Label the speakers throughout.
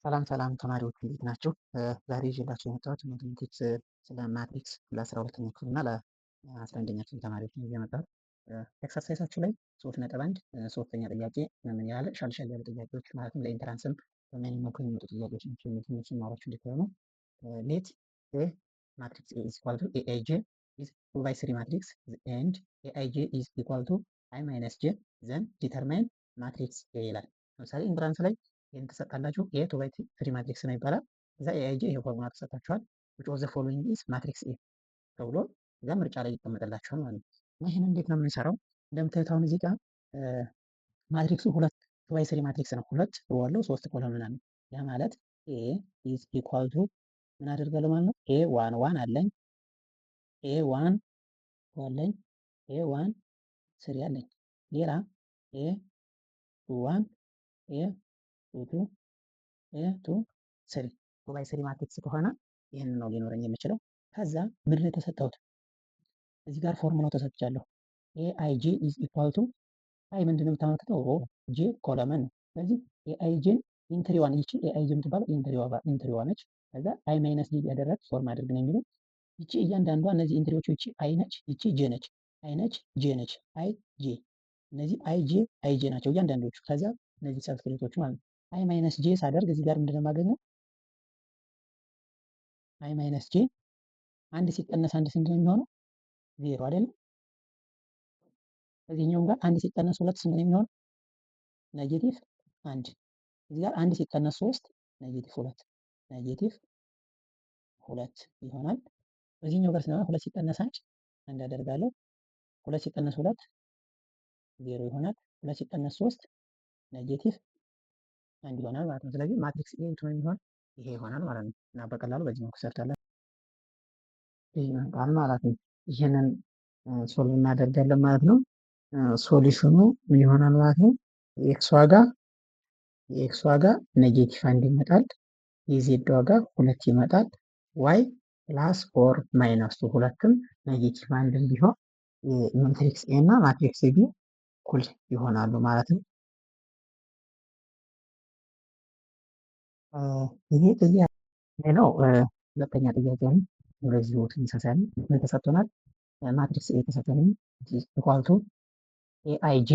Speaker 1: ሰላም ሰላም ተማሪዎች እንዴት ናቸው? ዛሬ ይዤላችሁ የመጣሁት ማቴማቲክስ ስለ ማትሪክስ ለ12ኛ ክፍል እና ለ11ኛ ክፍል ተማሪዎች ነው የመጣሁት። ኤክሰርሳይሳችሁ ላይ 3.1 ሶስተኛ ጥያቄ ምን ያህል ሻልሻል ያሉ ጥያቄዎች ማለትም ለኢንትራንስም በምን መልኩ የሚመጡ ጥያቄዎች ናቸው የሚሉትን ሲማራችሁ እንዲሆኑ ሌት ኤ ማትሪክስ ኤ ኢዝ ኢኳል ቱ ኤአይጄ ኢዝ 2/3 ማትሪክስ ኤንድ ኤአይጄ ኢዝ ኢኳል ቱ አይ ማይነስ ጄ ዘን ዲተርማይን ማትሪክስ ኤ ይላል። ለምሳሌ ኢንትራንስ ላይ ይህን ተሰጣላችሁ ኤ 2/3 ማትሪክስ ነው ይባላል። እዛ ኤአይጄ ይሄ ፎርሙላ ተሰጣችኋል which of the following is ማትሪክስ ኤ ተብሎ እዛ ምርጫ ላይ ይቀመጥላችኋል ማለት ነው። እና ይህን እንዴት ነው የምንሰራው? እንደምታዩት አሁን እዚህ ጋር ማትሪክሱ 2/3 ማትሪክስ ነው። ሁለት ሮ አለው 3 ኮለምን አለው። ያ ማለት ኤ ኢዝ ኢኳል ቱ ምን አደርጋለሁ ማለት ነው ኤ 1 1 አለኝ ኤ 1 አለኝ ኤ 1 3 አለኝ ሌላ ኤ 1 ኤ 2 2 3 2/3 ማትሪክስ ከሆነ ይህንን ነው ሊኖረኝ የሚችለው። ከዛ ምን ላይ ተሰጠሁት? እዚህ ጋር ፎርሙላው ተሰጥቻለሁ። ኤአይጄ ኢዝ ኢኳል ቱ አይ ምንድን ነው የምታመለክተው ሮ ጄ ኮለመን ነው። ስለዚህ ኤአይጄን ኢንትሪዋን ይቺ ኤአይጄ የምትባለው ኢንትሪዋ ነች። ከዛ አይ ማይነስ ጄ ያደረግ ፎርም አድርግ ነው የሚለው። ይቺ እያንዳንዷ እነዚህ ኢንትሪዎቹ ይቺ አይ ነች፣ ይቺ ጄ ነች፣ አይ ነች፣ ጄ ነች፣ አይ ጄ እነዚህ አይ ጄ ናቸው እያንዳንዶቹ። ከዛ እነዚህ ሰብስክሪፕቶቹ ማለት ነው። አይ ማይነስ ጄ ሳደርግ እዚህ ጋር ምንድነው የማገኘው? አይ ማይነስ ጄ አንድ ሲቀነስ አንድ ስንት ነው የሚሆነው? ዜሮ አይደለም። እዚህኛውም ጋር አንድ ሲቀነስ ሁለት ስንት ነው የሚሆነው? ኔጌቲቭ አንድ። እዚህ ጋር አንድ ሲቀነስ ሶስት ኔጌቲቭ ሁለት፣ ኔጌቲቭ ሁለት ይሆናል። በዚህኛው ጋር ስንሆን ሁለት ሲቀነስ አንድ አደርጋለሁ። ሁለት ሲቀነስ ሁለት ዜሮ ይሆናል። ሁለት ሲቀነስ ሶስት ኔጌቲቭ አንድ ይሆናል ማለት ነው። ስለዚህ ማትሪክስ ኤ ነው የሚሆን ይሄ ይሆናል ማለት ነው። እና በቀላሉ በዚህ መልኩ ሰርታለን ይመጣል ማለት ነው። ይህንን ሶልቭ እናደርጋለን ማለት ነው። ሶሉሽኑ ምን ይሆናል ማለት ነው? የኤክስ ዋጋ ኔጌቲቭ አንድ ይመጣል። የዜድ ዋጋ ሁለት ይመጣል። ዋይ ፕላስ ኦር ማይነስ ቱ ሁለትም ኔጌቲቭ አንድም ቢሆን ማትሪክስ ኤ እና ማትሪክስ ቢ እኩል ይሆናሉ ማለት ነው። ይሄ ጥያቄ ሌላው ሁለተኛ ጥያቄ ነው። እንደዚሁ ተመሳሳይ ምን ተሰጥቶናል? ማትሪክስ ኤ ተሰጥቶናል ኢኳል ቱ ኤአይጄ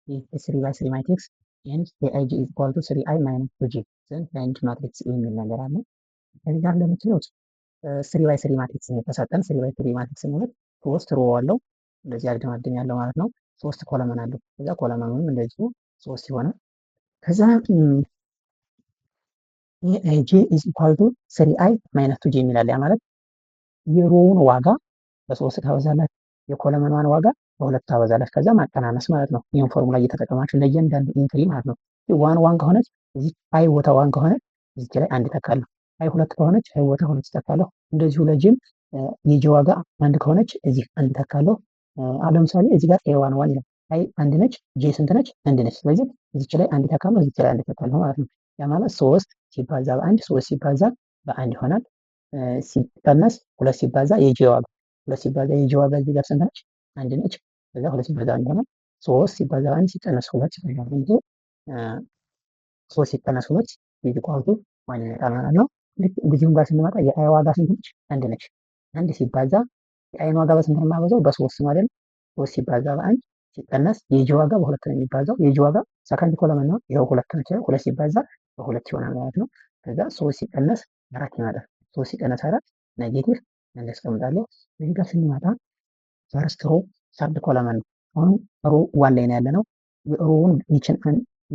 Speaker 1: ኢዝ 3/3 ማትሪክስ ኤንድ ኤአይጄ ኢዝ ኢኳል ቱ 3i ማይነስ 2j ዘን ፋይንድ ማትሪክስ ኤ የሚል ነገር አለ። እዚህ ጋር እንደምትሉት 3/3 ማትሪክስ ነው የተሰጠን። 3/3 ማትሪክስ ማለት ሶስት ሮ አለው እንደዚህ አግድም ያለው ማለት ነው። ሶስት ኮለመን አለው። ከዛ ኮለመኑም እንደዚሁ ሶስት ይሆናል። ከዛ ኤአይጄ ኢዝ ኢኳል ቱ 3i ማይነስ 2j የሚላል። ያ ማለት የሮውን ዋጋ በሶስት ታበዛላችሁ፣ የኮለመኗን ዋጋ በሁለት ታበዛላችሁ። ከዛ ማቀናነስ ማለት ነው። ይህን ፎርሙላ እየተጠቀማችሁ ለእያንዳንዱ ኢንትሪ ማለት ነው። ዋን ከሆነች እዚህ አይ ቦታ ዋን ከሆነች እዚች ላይ አንድ ተካለሁ። አይ ሁለት ከሆነች አይ ቦታ ሁለት ተካለሁ። እንደዚሁ ለጂም የጂ ዋጋ አንድ ከሆነች እዚህ አንድ ተካለሁ። ለምሳሌ እዚህ ጋር ኤ ዋን ይላል። አይ አንድ ነች፣ ጄ ስንት ነች? አንድ ነች። ስለዚህ እዚች ላይ አንድ ተካለሁ፣ እዚች ላይ አንድ ተካለሁ ማለት ነው። ያ ማለት 3 ሲባዛ በአንድ 3 ሲባዛ በአንድ ይሆናል። ሲቀነስ 2 ሲባዛ የጂ ዋጋ 2 ሲባዛ የጂ ዋጋ እዚህ ጋር ስንት ነች? አንድ ነች። ከዛ 2 ሲባዛ አንድ ይሆናል። 3 ሲባዛ በአንድ ሲቀነስ 2 ሲባዛ በአንድ 3 ሲቀነስ 2 ኢዝ ኢኳል ቱ 1 ይመጣል ማለት ነው። ልክ እዚሁም ጋር ስንመጣ የአይ ዋጋ ስንት ነች? አንድ ነች። አንድ ሲባዛ የአይን ዋጋ በስንት ነው የማበዛው? በ3 ነው አይደል? 3 ሲባዛ በአንድ ሲቀነስ የጂ ዋጋ በሁለት ነው የሚባዛው። የጂ ዋጋ ሰከንድ ኮለመን ነው። ይኸው ሁለት ነች። 2 ሲባዛ በሁለት ይሆናል ማለት ነው። ከዛ 3 ሲቀነስ 4 ይመጣል። 3 ሲቀነስ 4 ኔጌቲቭ አንድ አስቀምጣለሁ። እዚህ ጋር ስንመጣ ፈርስት ሮ ሰርድ ኮለመን ነው። አሁን ሮ ዋን ላይ ነው ያለ ነው። ሮውን ይችን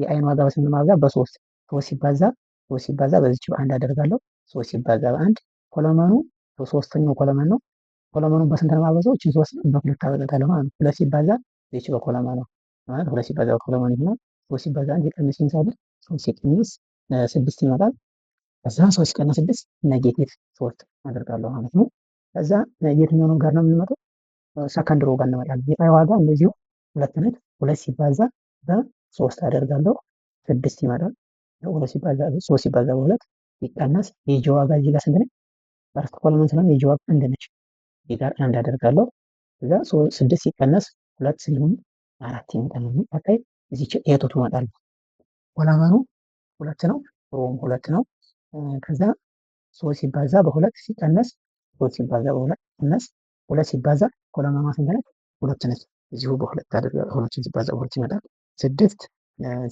Speaker 1: የአይን ዋጋ በስንት ማብዛት? በ3 3 ሲባዛ በዚች በአንድ አደርጋለሁ። 3 ሲባዛ በአንድ ኮለመኑ ሶስተኛው ኮለመን ነው። ኮለመኑን በስንት ነው ማበዛው? እቺ 3 በሁለት አበዛታለሁ ማለት ነው። 2 ሲባዛ በዚች በኮለመኑ ማለት 2 ሲባዛ በኮለመኑ ይሆናል። 3 ሲባዛ አንድ የቀንስ ይንሳብል 3 ሲቀንስ 6 ይመጣል። ከዛ 3 ሲቀነስ 6 ኔጌቲቭ 3 አደርጋለሁ ማለት ነው። ከዛ የትኛው ነው ጋር ነው የምንመጣው? ሰከንድ ሮ ጋር እንመጣለን። የአይ ዋጋ እንደዚሁ ሁለት ነች። 2 ሲባዛ በ3 አደርጋለሁ 6 ይመጣል። 2 ሲባዛ 3 ሲባዛ በ2 ሲቀነስ የጂ ዋጋ እዚህ ጋር ስንት ነች? ፈርስት ኮለመን ስለሆነ የጂ ዋጋ አንድ ነች። እዚህ ጋር አንድ አደርጋለሁ። ከዛ 6 ሲቀነስ 2 ሲሆን 4 ይመጣል። ቀጣይ እዚች ኤቱ ትመጣለች። ኮለመኑ 2 ነው፣ ሮም 2 ነው። ከዛ 3 ሲባዛ በሁለት ሲቀነስ 3 ሲባዛ በሁለት ሲቀነስ 2 ሲባዛ ኮለመኗ ስንት ነች? 2 ነች። እዚሁ በሁለት አድርገን 2 ሲባዛ በሁለት ይመጣል 6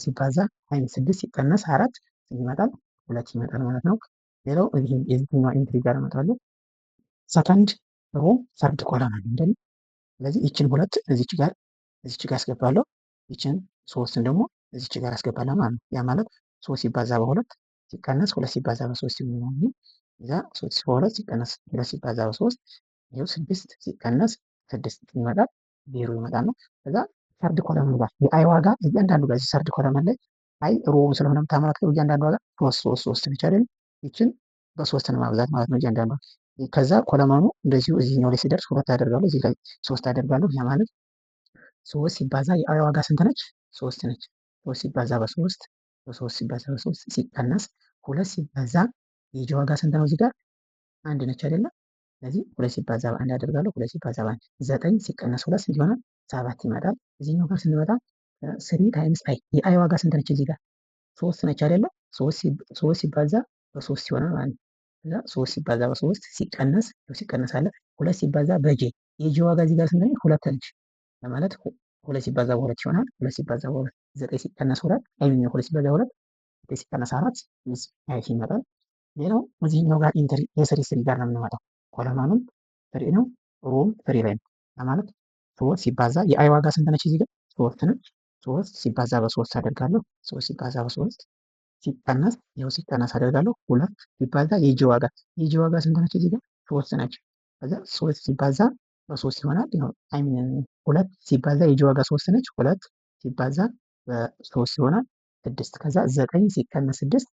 Speaker 1: ሲባዛ አይን 6 ሲቀነስ 4 ይመጣል 2 ይመጣል ማለት ነው። ሌላው የዚህኛው ኢንትሪ ጋር እመጣለሁ። ሰከንድ ሮ ሰርድ ኮለም አለ አይደል? ስለዚህ ይችን ሁለት እዚች ጋር አስገባለሁ። ይችን ሶስትን ደግሞ እዚች ጋር አስገባለሁ ማለት ነው። ያ ማለት 3 ሲባዛ በሁለት ሲቀነስ 2 ሲባዛ በ3 ይሆናል። እዛ 3 በሁለት ሲቀነስ 2 ሲባዛ በ3 ይኸው 6 ሲቀነስ 6 ይመጣል 0 ይመጣል ነው። ከዛ ሰርድ ኮለመን ጋር የአይ ዋጋ እያንዳንዱ ጋር ሰርድ ኮለመን ላይ አይ ሮውን ስለሆነ የምታመላክተው እያንዳንዱ ዋጋ 3 ነች አይደል? ይችን በ3 ነው ማብዛት ማለት ነው እያንዳንዱ። ከዛ ኮለመኑ እንደዚሁ እዚህኛው ላይ ሲደርስ 2 አደርጋለሁ፣ እዚህ ላይ 3 አደርጋለሁ። ያ ማለት 3 ሲባዛ የአይ ዋጋ ስንት ነች? 3 ነች። 3 ሲባዛ በ3 በ3 ሲባዛ በ3 ሲቀነስ 2 ሲባዛ የጂ ዋጋ ስንት ነው? እዚህ ጋር 1 ነች አይደለ? ስለዚህ 2 ሲባዛ በ1 አደርጋለሁ። 2 ሲባዛ በ1 9 ሲቀነስ 2 ስንት ይሆናል? 7 ይመጣል። እዚህኛው ጋር ስንመጣ 3 ታይምስ አይ የአይ ዋጋ ስንት ነች? እዚህ ጋር 3 ነች አይደለ? 3 ሲባዛ በ3 ይሆናል ማለት ነው። ከዛ 3 ሲባዛ በ3 ሲቀነስ ሲቀነስ አለ 2 ሲባዛ በጄ የጂ ዋጋ እዚህ ጋር ስንት ነች? 2 ነች ለማለት 2 ሲባዛ በ2 ይሆናል። 2 ሲባዛ በ2 9 ሲቀነስ 2 አይሚን 2 ሲባዛ 2 9 ሲቀነስ 4 አይ ይመጣል። ሌላው እዚህኛው ጋር ኢንትሪ የስሪ ስሪ ጋር ነው የምንመጣው። ኮለማኑም ፍሪ ነው፣ ሮም ፍሪ ላይ ነው ለማለት 3 ሲባዛ የአይ ዋጋ ስንት ነች? እዚህ ጋር 3 ነች። 3 ሲባዛ በ3 አደርጋለሁ። 3 ሲባዛ በ3 ሲቀነስ ይኸው ሲቀነስ አደርጋለሁ። 2 ሲባዛ የጂ ዋጋ ስንት ነች? እዚህ ጋር 3 ነች። ከዛ 3 ሲባዛ በ3 ይሆናል። አይሚን 2 ሲባዛ የጂ ዋጋ 3 ነች። 2 ሲባዛ በ3 ይሆናል 6። ከዛ 9 ሲቀነስ 6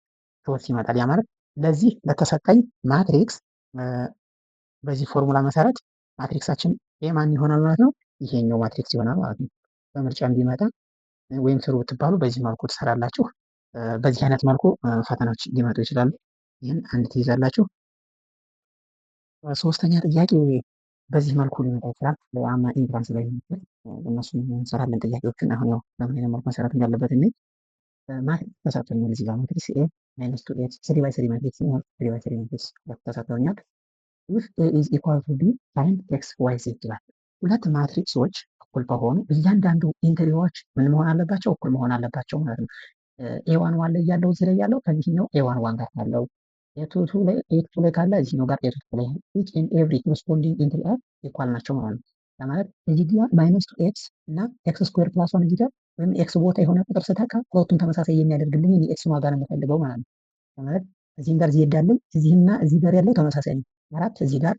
Speaker 1: 3 ይመጣል። ያ ማለት ለዚህ ለተሰጠኝ ማትሪክስ በዚህ ፎርሙላ መሰረት ማትሪክሳችን የማን ይሆናል ማለት ነው? ይሄኛው ማትሪክስ ይሆናል ማለት ነው። በምርጫ እንዲመጣ ወይም ስሩ ብትባሉ በዚህ መልኩ ትሰራላችሁ። በዚህ አይነት መልኩ ፈተናዎች ሊመጡ ይችላሉ። ይህን አንድ ትይዛላችሁ። ሶስተኛ ጥያቄ በዚህ መልኩ ሊመጣ ይችላል። ለአማ ኢንትራንስ ላይ እነሱን እንሰራለን ጥያቄዎችን። አሁን ያው በምን አይነት መልኩ መሰራት እንዳለበት እኔ ማትሪክስ ተሰጥቶኛል። እዚህ ጋር ማትሪክስ ኤ ማይነስ ቱ ኤክስ 3 ባይ 3 ማትሪክስ ነው። 3 ባይ 3 ማትሪክስ ተሰጥቶኛል። if a is equal to b find x y z ይላል። ሁለት ማትሪክሶች እኩል ከሆኑ እያንዳንዱ ኢንትሪዎች ምን መሆን አለባቸው? እኩል መሆን አለባቸው ማለት ነው። ኤዋን ዋን ላይ ያለው እዚህ ላይ ያለው ከዚህኛው ኤዋን ዋን ጋር ያለው ኤቱቱ ላይ ካለ እዚህኛው ጋር ኤቱቱ ላይ each and every corresponding entry are ኢኳል ናቸው ማለት ነው። ለማለት እዚህ ጋር ማይነስ ቱ ኤክስ እና ኤክስ ስኩዌር ፕላስ ዋን እዚህ ጋር ወይም ኤክስ ቦታ የሆነ ቁጥር ስተካ ሁለቱም ተመሳሳይ የሚያደርግልኝ የኤክስ ዋጋ ነው የምፈልገው ማለት ነው። ለማለት እዚህም ጋር ዜድ አለኝ እዚህና እዚህ ጋር ያለው ተመሳሳይ ነው። አራት እዚህ ጋር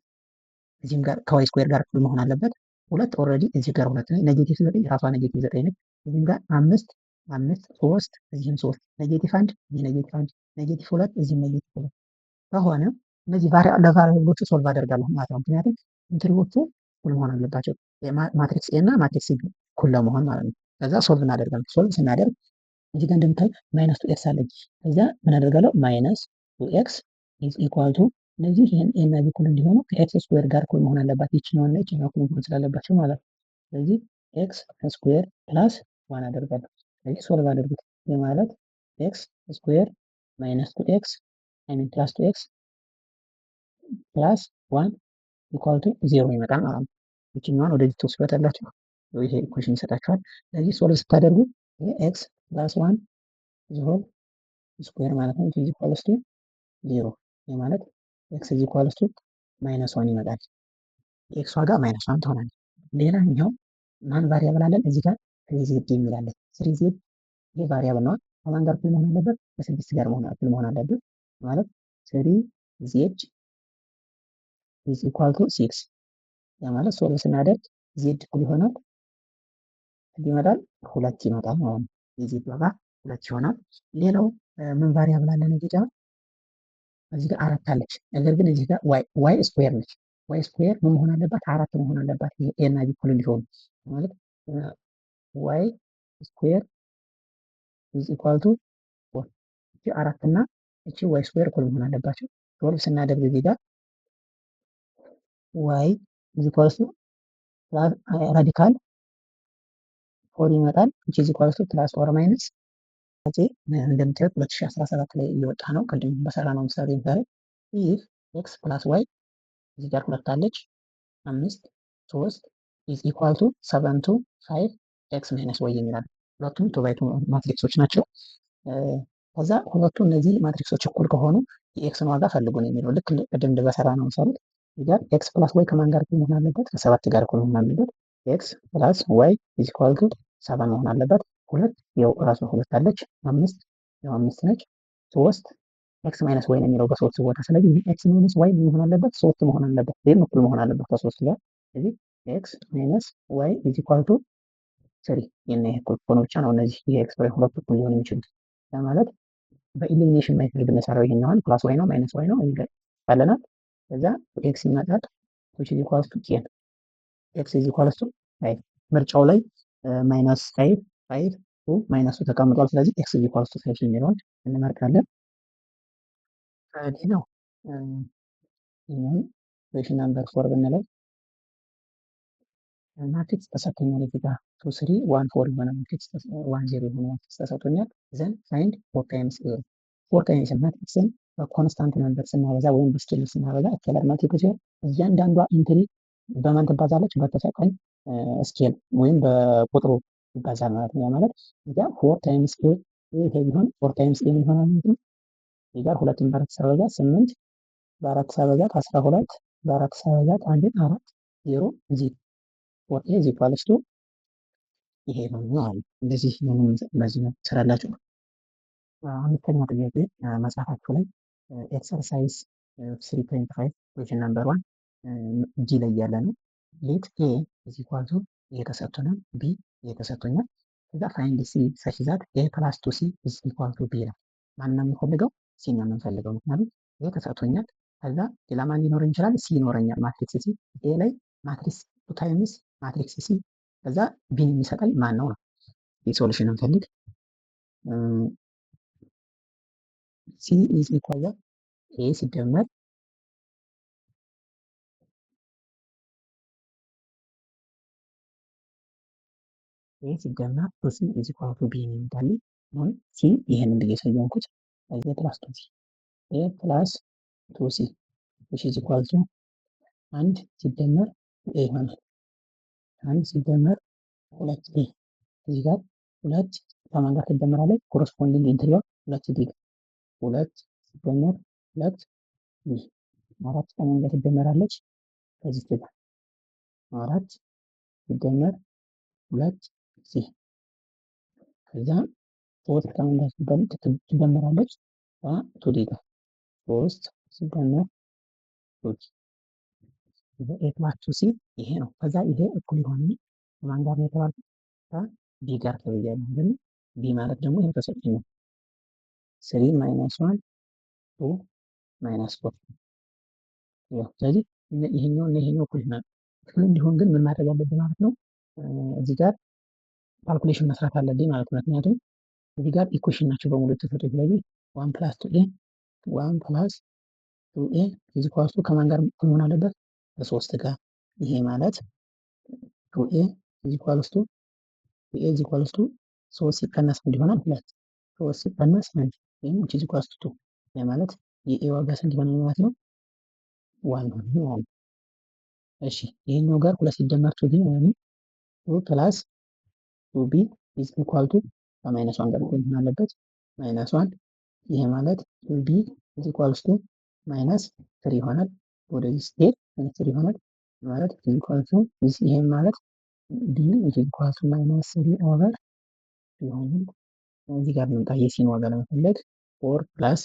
Speaker 1: እዚህም ጋር ከዋይ ስኩዌር ጋር እኩል መሆን አለበት። ሁለት ኦልሬዲ እዚህ ጋር ሁለት ነው። ኔጌቲቭ 9 ራሷ ኔጌቲቭ 9 ነች። እዚህም ጋር 5 3 እዚህም 3 ኔጌቲቭ 1 እዚህ ኔጌቲቭ 1 ኔጌቲቭ 2 እዚህም ኔጌቲቭ 2 ከሆነ እነዚህ ለቫሪያብሎቹ ሶልቭ አደርጋለሁ ማለት ነው። ምክንያቱም ኢንትሪዎቹ እኩል መሆን አለባቸው። ማትሪክስ ኤ እና ማትሪክስ ቢ እኩል ለመሆን ማለት ነው። ከዛ ሶልቭ እናደርጋለን። ሶልቭ ስናደርግ እዚህ ጋር እንደምታዩት ማይነስ ቱ ኤክስ አለች። ከዛ ምን አደርጋለሁ? ማይነስ ቱ ኤክስ ኢዝ ኢኳል ቱ እነዚህ ይሄን ኤ እና ቢ እኩል እንዲሆኑ ከኤክስ ስኩዌር ጋር እኩል መሆን አለባት። ይችኛው እና ይችኛው እኩል መሆን ስላለባቸው ማለት ነው። ስለዚህ ኤክስ ስኩዌር ፕላስ ዋን አደርጋለሁ። ስለዚህ ሶልቭ አድርጉት። ማለት ኤክስ ስኩዌር ማይነስ ቱ ኤክስ አይሚን ፕላስ ቱ ኤክስ ፕላስ ዋን ኢኳል ቱ 0 ይመጣል ማለት ነው። ይችኛዋን ወደዚህ ትወስዷታላችሁ። ይሄ ኢኩዌሽን ይሰጣችኋል። ስለዚህ ሶልቭ ስታደርጉ ኤክስ ፕላስ ዋን ሆል ስኩዌር ማለት ነው ኢዝ ኢኳልስ ቱ 0 ማለት ኤክስ ኢዝ ኢኳልስ ቱ ማይነስ ዋን ይመጣል። ኤክስ ዋጋ ማይነስ ዋን ትሆናለች። ሌላኛው ማን ቫሪያብል አለን? እዚህ ጋር 3z የሚላለን 3z ይሄ ቫሪያብል ነው። ከማን ጋር እኩል መሆን አለበት? ከ6 ጋር እኩል መሆን አለበት ማለት 3z ኢዝ ኢኳል ቱ 6 ያ ማለት ሶልቭ ስናደርግ ዜድ እኩል ይሆናል ይመጣል 2 ይመጣል ማለት ነው። የዜድ ዋጋ 2 ይሆናል። ሌላው ምን ቫሪያብል አለን እዚህ ጋር? እዚህ ጋር 4 አለች። ነገር ግን እዚህ ጋር ዋይ ስኩዌር ነች። ዋይ ስኩዌር ምን መሆን አለባት? 4 መሆን አለባት። ኤ እና ቢ እኩል እንዲሆኑ ማለት ዋይ ስኩዌር ኢዝ ኢኳል ቱ 4 እቺ 4 እና እቺ ዋይ ስኩዌር እኩል መሆን አለባቸው። ሶልቭ ስናደርግ እዚህ ጋር ዋይ ኢዝ ኢኳል ቱ ራዲካል 4 ይመጣል። እቺ ኢዝ ኢኳል ቱ ፕላስ ኦር ማይነስ እንደምታዩት 2017 ላይ እየወጣ ነው። ቅድም በሰራ ነው ምሳሌ ምሳሌ ይህ ኤክስ ፕላስ ዋይ እዚህ ጋር ሁለት አለች 5 3 ኢዝ ኢኳል ቱ 7 ቱ 5 ኤክስ ማይነስ ዋይ የሚላል ሁለቱም ቱ ባይ ቱ ማትሪክሶች ናቸው። ከዛ ሁለቱ እነዚህ ማትሪክሶች እኩል ከሆኑ የኤክስን ዋጋ ፈልጉ ነው የሚለው። ልክ ቅድም በሰራ ነው ምሳሌ እዚህ ጋር ኤክስ ፕላስ ዋይ ከማን ጋር እኩል መሆን አለበት? ከሰባት ጋር እኩል መሆን አለበት። ኤክስ ፕላስ ዋይ ኢዝ ኢኳል ቱ 7 መሆን አለበት። ሁለት ያው ራሱ ሁለት አለች 5 ያው 5 ነች። 3 ኤክስ ማይነስ ዋይ ነው የሚለው በሶስት ቦታ። ስለዚህ ኤክስ ማይነስ ዋይ መሆን አለበት 3 መሆን አለበት። ይሄም እኩል መሆን አለበት ከ3 ጋር። ስለዚህ ኤክስ ማይነስ ዋይ ኢዝ ኢኳል ቱ 3 የነ ይሄ እኩል ሆኖ ብቻ ነው እነዚህ የኤክስፕሬሽን ሁለቱ እኩል ሊሆኑ የሚችሉት። ማለት በኢሊሚኔሽን ሜትድ ብንሰራው ይሄኛውን ፕላስ ዋይ ነው ማይነስ ዋይ ነው ይባለናል። ከዛ ኤክስ ይመጣል which is equals to 10 ኤክስ is equals to 5 ምርጫው ላይ ማይነስ 5 5 2 ማይነሱ ተቀምጧል። ስለዚህ ኤክስ is equals to 5 የሚለውን እንመርጣለን። ሌላው ይሄን ኢኩዌሽን ነምበር 4 ብንለው ማትሪክስ ተሰጥቶኛል። እዚህ ጋር 2 3 1 4 የሆነ ማትሪክስ 1 0 የሆነ ማትሪክስ ተሰጥቶኛል። ዘን ፋይንድ 4 ታይምስ ኤ 4 ታይምስ ማትሪክስን በኮንስታንት ነምበር ስናበዛ ወይም በስኬለር ስናበዛ ስኬለር ማትሪክስ ሲሆን እያንዳንዷ ኢንትሪ በማን ትባዛለች? በተሰጠን ስኬል ወይም በቁጥሩ ይባዛል ማለት ነው። ማለት እዚያ 4 ታይምስ ኤ ይሄ ቢሆን 4 ታይምስ ኤ ምን ይሆናል ማለት ነው? እዚህ ጋር 2ን በአራት ሳበዛ 8 በአራት ሳበዛት 12 በአራት ሳበዛት 1 4 0 0 4 ኤ ኢዝ ኢኳልስ ቱ ይሄ ነው ማለት እንደዚህ ነው። በዚህ ነው ትሰራላችሁ። አምስተኛ ጥያቄ መጽሐፋችሁ ላይ ኤክሰርሳይዝ 3.5 ኩዌሽን ነምበር 1 ጂ ላይ ያለ ነው። ሌት ኤ ኢዝ ኢኳል ቱ ኤ ተሰጥቶናል፣ ቢ ኤ ተሰጥቶኛል። ከዛ ፋይንድ ሲ ሰች ዛት ኤ ፕላስ 2 ሲ ኢዝ ኢኳል ቱ ቢ ይላል። ማን ነው የምንፈልገው? ሲ ነው የምንፈልገው። ምክንያቱም ኤ ተሰጥቶኛል። ከዛ ሌላ ማን ሊኖረኝ ይችላል? ሲ ይኖረኛል። ማትሪክስ ሲ ኤ ላይ ማትሪክስ 2 ታይምስ ማትሪክስ ሲ ከዛ ቢን የሚሰጠኝ ማን ነው ነው የሶሉሽን እንፈልግ። ሲ ኢዝ ኢኳል ኤ ሲደመር ኤ ሲደመር 2 ሲ ኢዝ ኢኳል ቱ ቢ የሚባል ነው። ሲ ይሄንን ብዬ ሰየምኩት። ኤ ፕላስ 2 ሲ ኤ ፕላስ 2 ሲ which is equal to 1 ሲደመር ኤ ይሆናል። 1 ሲደመር 2 ኤ እዚህ ጋር 2 ከማን ጋር ትደመራለች? ኮረስፖንዲንግ ኢንትሪዋ 2 ዲ 2 ሲደመር 2 ቢ 4 ከማን ጋር ትደመራለች? ከዚህ ጋር 4 ሲደመር 2 ሲ ከዛ 3 ከማን ጋር ትደመራለች? ከ2 ዲ ጋር 3 ሲደመር 2 ኤ ፕላስ 2 ሲ ይሄ ነው። ከዛ ይሄ እኩል የሆነ ከማን ጋር ነው የተባልኩት? ከቢ ጋር ተብያለሁ አይደል? ቢ ማለት ደግሞ ይሄ ተሰጥቶኝ ነው 3 ማይነስ 1 2 ማይነስ 4 ያው ስለዚህ ይሄኛው እና ይሄኛው እኩል ይሆናል። እኩል እንዲሆን ግን ምን ማድረግ አለብን ማለት ነው? እዚህ ጋር ካልኩሌሽን መስራት አለብኝ ማለት ነው። ምክንያቱም እዚህ ጋር ኢኩዌሽን ናቸው በሙሉ የተሰጡት። ስለዚህ 1 ፕላስ 2 ኤ 1 ፕላስ 2 ኤ ኢዝ ኢኳልስ ቱ ከማን ጋር እኩል መሆን አለበት? በ3 ጋር። ይሄ ማለት 2 ኤ ኢዝ ኢኳልስ ቱ 2 ኤ ኢዝ ኢኳልስ ቱ 3 ሲቀነስ አንድ ይሆናል 2 3 ሲቀነስ 1 ወይም ኢዝ ኢኳልስ ቱ 2 ያ ማለት የኤ ዋጋ ስንት ይሆናል ማለት ነው? 1 ነው። እሺ ይሄኛው ጋር 2 ሲደመር 2 ቢ ማለት 2 ፕላስ 2 ቢ ኢዝ ኢኳል ቱ ከማይነስ 1 ጋር መሆን አለበት ማይነስ 1 ይሄ ማለት 2 ቢ ኢዝ ኢኳልስ ቱ ማይነስ 3 ይሆናል። ወደዚህ ስትሄድ ማይነስ 3 ይሆናል ማለት ኢዝ ኢኳል ቱ ይሄ ማለት ቢ ኢዝ ኢኳል ቱ ማይነስ 3 ኦቨር ይሆናል። እዚህ ጋር እንምጣ የሲን ዋጋ ለመፈለግ 4 ፕላስ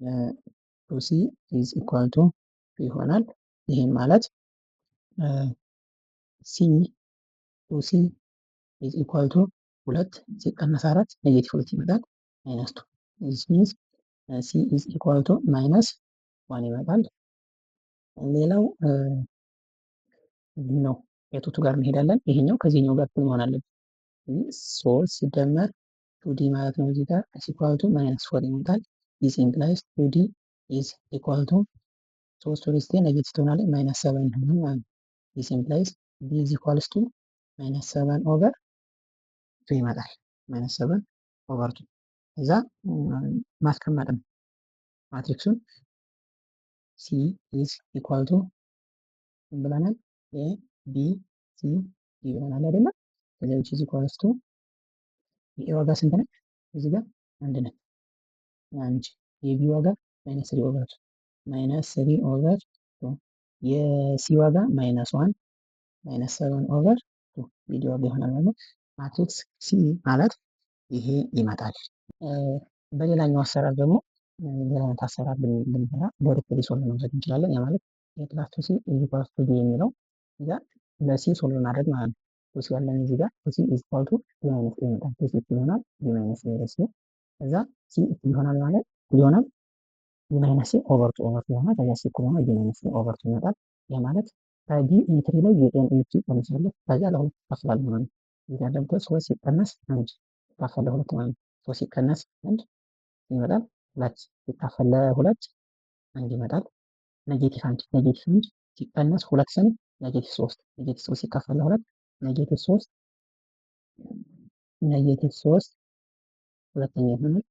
Speaker 1: 2 ሲ ኢዝ ኢኳል ቱ ይሆናል። ይሄን ማለት ሲ 2 ሲ ኢዝ ኢኳል ቱ 2 ሲቀነስ 4 ኔጌቲቭ 2 ይመጣል ማይነስ 2 this means ሲ ኢዝ ኢኳል ቱ ማይነስ 1 ይመጣል። ሌላው ነው የቱቱ ጋር እንሄዳለን። ይሄኛው ከዚህኛው ጋር እኩል መሆን አለበት። 3 ሲደመር 2 ዲ ማለት ነው እዚህ ጋር ኢዝ ኢኳል ቱ ማይነስ 4 ይመጣል። this implies 2 ዲ ኢዝ ኢኳል ቱ 3 ወደ ስቴ ኔጌቲቭ ትሆናለች ማይነስ 7 ይሆናል ማለት ነው። this implies ዲ ኢዝ ኢኳልስ ቱ ማይነስ 7 ኦቨር 2 ይመጣል። ማይነስ 7 ኦቨር 2 እዛ ማስቀመጥ ነው። ማትሪክሱን ሲ ኢዝ ኢኳል ቱ ብለናል ኤ ቢ ሲ ዲ ብለናል አይደለ? ስለዚህ which is equals to የኤ ዋጋ ስንት ነች? እዚህ ጋር አንድ ነች። አንድ የቢ ዋጋ ማይነስ 3 ኦቨር ማይነስ 3 ኦቨር የሲ ዋጋ ማይነስ 1 ማይነስ 7 ኦቨር ቪዲዮ ዋጋ ይሆናል ማለት ማትሪክስ ሲ ማለት ይሄ ይመጣል። በሌላኛው አሰራር ደግሞ በሌላኛው አሰራር ብንሰራ ዳይሬክትሊ ሶልቭ ማድረግ እንችላለን። ያ ማለት የክላስ ቱ ሲ ኢዝ ኢኳል ቱ ቢ የሚለው እዛ ለሲ ሶልቭ ማድረግ ማለት ነው። ቱ ሲ ያለን እዚህ ጋር ቱ ሲ ኢዝ ኢኳል ቱ ቢ ማይነስ ኤ ይመጣል። ቱ ሲ ይሆናል ቢ ማይነስ ኤ ረስ እዛ ሲ ይሆናል ማለት ይሆናል ቢ ማይነስ ኤ ኦቨር ቱ ይሆናል። ከዛ ሲ እኩል ይሆናል ቢ ማይነስ ኤ ኦቨር ቱ ይመጣል። ያ ማለት ከቢ ኢንትሪ ላይ የኤን ኢንትሪ ቀንሳለሁ። ከዛ ለሁለት አካፍላለሁ ማለት ነው። እዚህ ጋር ደግሞ 3 ሲቀነስ 1 ሲካፈል ለሁለት ማለት ነው። 3 ሲቀነስ 1 ይመጣል። 2 ሲካፈል ለሁለት 1 ይመጣል። ኔጌቲቭ 1 ሲቀነስ 2 ስንት ኔጌቲቭ 3 ሲካፈል ለሁለት ኔጌቲቭ 3 ሁለተኛ ይሆናል።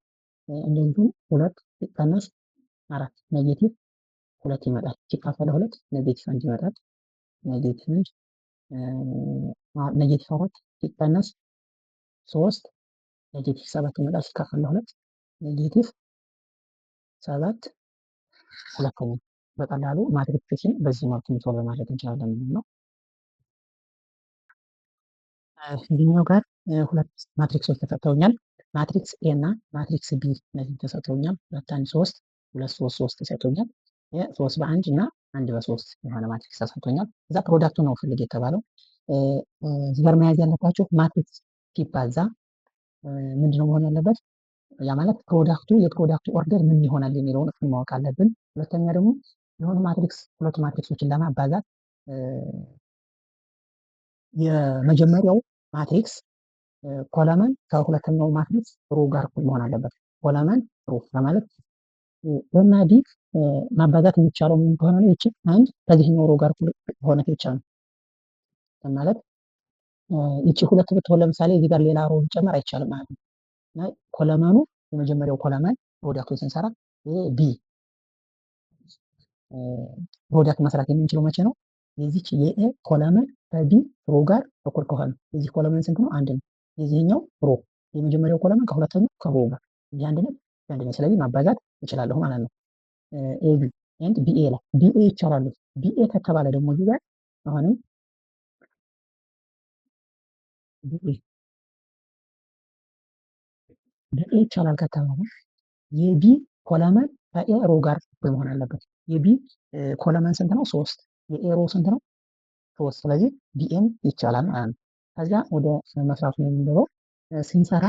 Speaker 1: እንደዚሁም 2 ሲቀነስ 4 ኔጌቲቭ 2 ይመጣል። ሲካፈል ለሁለት ኔጌቲቭ 1 ይመጣል። ኔጌቲቭ 4 ሲቀነስ 3 ኔጌቲቭ 7 ይመጣል። ሲካፈል ለሁለት ኔጌቲቭ 7 ሁለተኛ። በቀላሉ ማትሪክስን በዚህ መልኩ ሶልቭ ማድረግ እንችላለን ነው። እዚህኛው ጋር ሁለት ማትሪክሶች ተሰጥተውኛል። ማትሪክስ ኤ እና ማትሪክስ ቢ እነዚህ ተሰጥተውኛል። 2 1 3 2 3 3 ተሰጥቶኛል። 3 በ1 እና 1 በ3 የሆነ ማትሪክስ ተሰጥቶኛል። እዛ ፕሮዳክቱ ነው ፈልግ የተባለው። እዚህ ጋር መያዝ ያለባቸው ማትሪክስ ሲባዛ ምንድነው መሆን ያለበት? ያ ማለት ፕሮዳክቱ የፕሮዳክቱ ኦርደር ምን ይሆናል የሚለውን እሱን ማወቅ አለብን። ሁለተኛ ደግሞ የሆኑ ማትሪክስ ሁለት ማትሪክሶችን ለማባዛት የመጀመሪያው ማትሪክስ ኮለመን ከሁለተኛው ማትሪክስ ሮ ጋር እኩል መሆን አለበት። ኮለመን ሮ ማለት በና ዲ ማባዛት የሚቻለው ምን ከሆነ ነው? ይቺ አንድ ከዚህኛው ሮ ጋር እኩል ሆነ ብቻ ነው ማለት ይቺ ሁለት ብትሆን ለምሳሌ እዚህ ጋር ሌላ ሮ ጨመር አይቻልም ማለት ነው። እና ኮለመኑ የመጀመሪያው ኮለመን ፕሮዳክቱን ስንሰራ ቢ ፕሮዳክት መስራት የምንችለው መቼ ነው? የዚች የኤ ኮለመን ከቢ ሮ ጋር እኩል ከሆነ የዚህ ኮለመን ስንት ነው? አንድ ነው። የዚህኛው ሮ የመጀመሪያው ኮለመን ከሁለተኛው ከሮ ጋር አንድ ነው። ስለዚህ ማባዛት እችላለሁ ማለት ነው። ኤቢ ኤንድ ቢኤ ላይ ቢኤ ይቻላል። ቢኤ ከተባለ ደግሞ እዚህ ጋር አሁንም ቢኤ ይቻላል ከተባለ የቢ ኮለመን ከኤ ሮ ጋር እኩል መሆን አለበት። የቢ ኮለመን ስንት ነው? 3 የኤ ሮ ስንት ነው? 3 ስለዚህ ቢኤም ይቻላል ማለት ነው። ከዚያ ወደ መስራቱ ነው የምንገባው። ስንሰራ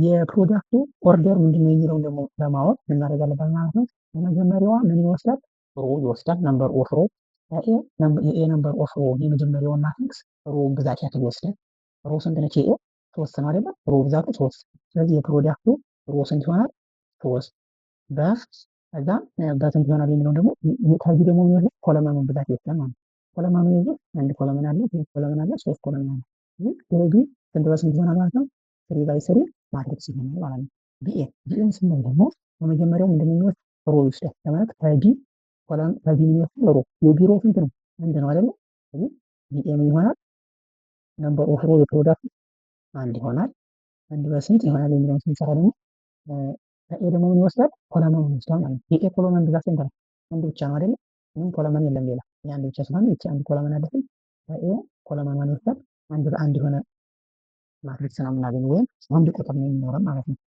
Speaker 1: የፕሮዳክቱ ኦርደር ምንድነው የሚለውን ደግሞ ለማወቅ ምን ማድረግ አለበት ማለት ነው። የመጀመሪያዋ ምን ይወስዳል? ሮ ይወስዳል። ነምበር ኦፍ ሮ የኤ ነምበር ኦፍ ሮ የመጀመሪያውን ማትሪክስ ሮ ብዛት ያክል ይወስዳል። ሮ ስንት ነች? የኤ 3 ነው አይደል? ሮ ብዛቱ 3 ስለዚህ የፕሮዳክቱ ሮ ስንት ይሆናል? 3 ከዛ በስንት ይሆናል የሚለውን ደግሞ ከዚህ ደግሞ የሚወስድ ኮለመኑን ብዛት ይወስዳል ማለት ነው። ኮለመኑ ይወስድ አንድ ኮለመን አለ፣ ሁለት ኮለመን አለ፣ 3 ኮለመን አለ። ስለዚህ ስንት በስንት ይሆናል ማለት ነው? 3 ባይ 3 ማትሪክስ ይሆናል ማለት ነው። ቢኤን ስንል ደግሞ በመጀመሪያው ምንድነው የሚወስድ? ሮ ይወስዳል። ለማለት ከቢ የሚወስድ ሮ የቢ ሮ ስንት ነው? አንድ ነው አይደል? ስለዚህ ቢኤም ይሆናል ነምበር ኦፍ ሮ የፕሮዳክት አንድ ይሆናል። አንድ በስንት ይሆናል የሚለውን ስንሰራ ደግሞ ከኤ ደግሞ ምን ይወስዳል? ኮለመኑን ይወስዳል ማለት ነው። የኤ ኮለመን ብዛት ስንት ነው? አንድ ብቻ ነው አይደል? ምንም ኮለመን የለም ሌላ። የአንድ ብቻ ስለሆነ ይቺ አንድ ኮለመን አለች። ከኤ ኮለመኗን ይወስዳል። አንድ በአንድ የሆነ ማትሪክስ ነው የምናገኘው ወይም አንድ ቁጥር ነው የሚኖረን ማለት ነው።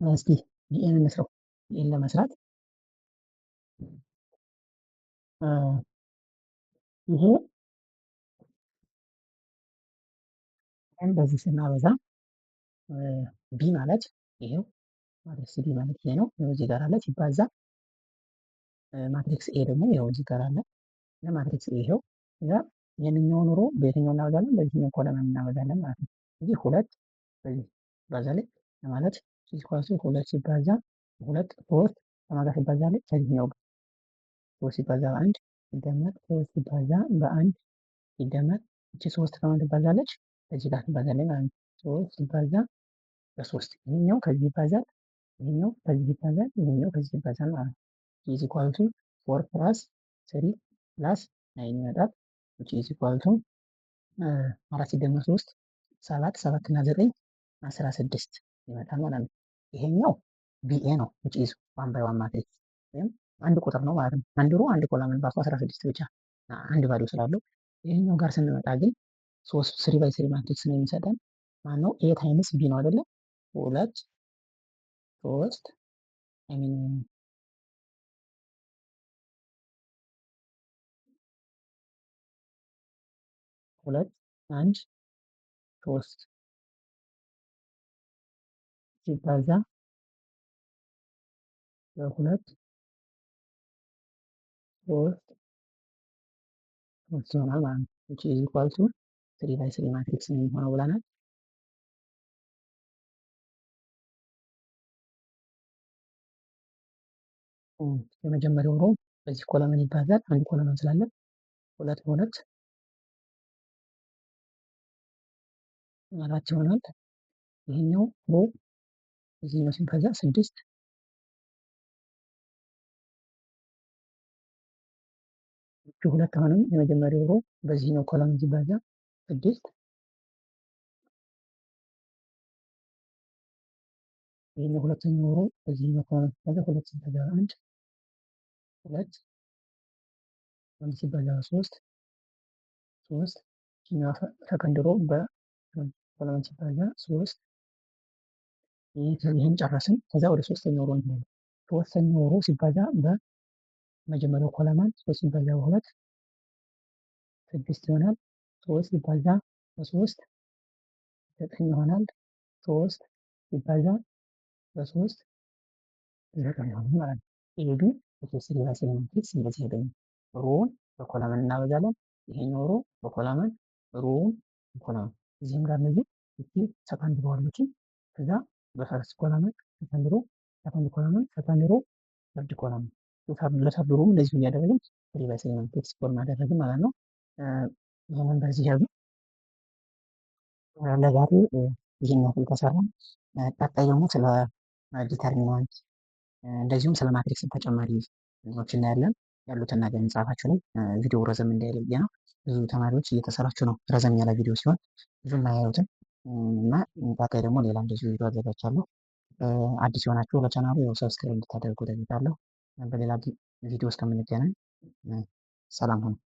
Speaker 1: እስኪ ቢኤን እንስራው። ቢኤን ለመስራት ይሄ በዚህ ስናበዛ ቢ ማለት ይሄው ማትሪክስ ቢ ማለት ይሄ ነው። እዚህ ጋር አለ ሲባዛ ማትሪክስ ኤ ደግሞ ይሄው እዚህ ጋር አለ። ለማትሪክስ ኤ ይሄው እዛ ይሄንኛው ኑሮ በየትኛው እናበዛለን? በዚህኛው ኮለመን እናበዛለን ማለት ነው። እዚህ ሁለት በዚህ ባዛለ ማለት ሲኳሱ ሁለት ሲባዛ ሁለት 3 ከማጋ ሲባዛ ላይ ከዚህኛው ጋር 3 ሲባዛ በአንድ ሲደመር 3 ሲባዛ በአንድ ሲደመር እቺ 3 ከማን ትባዛለች? እዚህ ጋር ትባዛለች ማለት ነው። 3 ሲባዛ በ3 ይሄኛው ከዚህ ይባዛል፣ ይሄኛው ከዚህ ይባዛል፣ ይሄኛው ከዚህ ይባዛል ማለት ነው። ኢዝ ኢኳል ቱ 4 ፕላስ 3 ፕላስ 9 ይመጣል። which is equal to 4 ሲደመር 3 7 7 እና 9 16 ይመጣል ማለት ነው። ይሄኛው ቢኤ ነው which is 1 by 1 ማትሪክስ ወይም አንድ ቁጥር ነው ማለት ነው። አንድ ሮ አንድ ኮለመን ራሱ 16 ብቻ አንድ ቫልዩ ስላለው ይሄኛው ጋር ስንመጣ ግን 3 ባይ 3 ማትሪክስ ነው የሚሰጠን ማነው ኤ ታይምስ ቢ ነው አይደለ? 2 3 አይ ሚን 2 1 3 ሲባዛ በ2 3 ይሆናል ማለት ነው። which is equal to 3 by 3 ማትሪክስ ነው የሚሆነው ብለናል። የመጀመሪያው ሮ በዚህ ኮለመን ይባዛል። አንድ ኮለመን ስላለ 2 በ2 4 ይሆናል። ይሄኛው ሮ እዚህ ነው ሲባዛ 6 ሁለት አሁንም የመጀመሪያው ሮ በዚህኛው ኮለመን ሲባዛ 6 ይሄኛው ሁለተኛው ሮ በዚህኛው ኮለመን ሲባዛ 2 ሲባዛ 1 2 1 ሲባዛ 3 3 ይሄኛው ተቀንድሮ በኮለመን ሲባዛ 3 ይህን ጨረስን። ከዛ ወደ ሶስተኛው ሮ እንሄዳለን። ሶስተኛው ሮ ሲባዛ በመጀመሪያው ኮለመን 3 ሲባዛ በ2 6 ይሆናል። 3 ሲባዛ በ3 9 ይሆናል። 3 ሲባዛ በ3 9 ይሆናል ማለት ነው። ኤቢ በ3 ባይ ማትሪክስ እንደዚህ ያገኛል። ሮውን በኮለመን እናበዛለን። ይሄኛው ሮ በኮለመን ሮውን በኮለመን እዚህም ጋር እነዚህ እቺ ሰከንድ ሮ አለችን። ከዛ በፈርስት ኮለመን ሰከንድ ሮ ሰከንድ ኮለመን ሰከንድ ሮ ሰርድ ኮለመን ለሰርድ ሮም እንደዚሁ እያደረግን 3 ባይ 3 ማትሪክስ ፎርም አደረግን ማለት ነው። ይህንን በዚህ ያዙ። ለዛሬ ይህን ያህል ከሰራ ቀጣይ ደግሞ ስለ ዲተርሚናንት እንደዚሁም ስለ ማትሪክስ ተጨማሪ ነገሮች እናያለን። ያሉትን ነገር መጽሐፋችሁ ላይ ቪዲዮ ረዘም እንዳይል ብዬ ነው። ብዙ ተማሪዎች እየተሰራችሁ ነው፣ ረዘም ያለ ቪዲዮ ሲሆን ብዙም አያዩትም እና ቀጣይ ደግሞ ሌላ እንደዚሁ ቪዲዮ አዘጋጅቻለሁ። አዲስ የሆናችሁ ለቻናሉ ያው ሰብስክራይብ እንድታደርጉ እጠይቃለሁ። በሌላ ቪዲዮ እስከምንገናኝ ሰላም ሁኑ።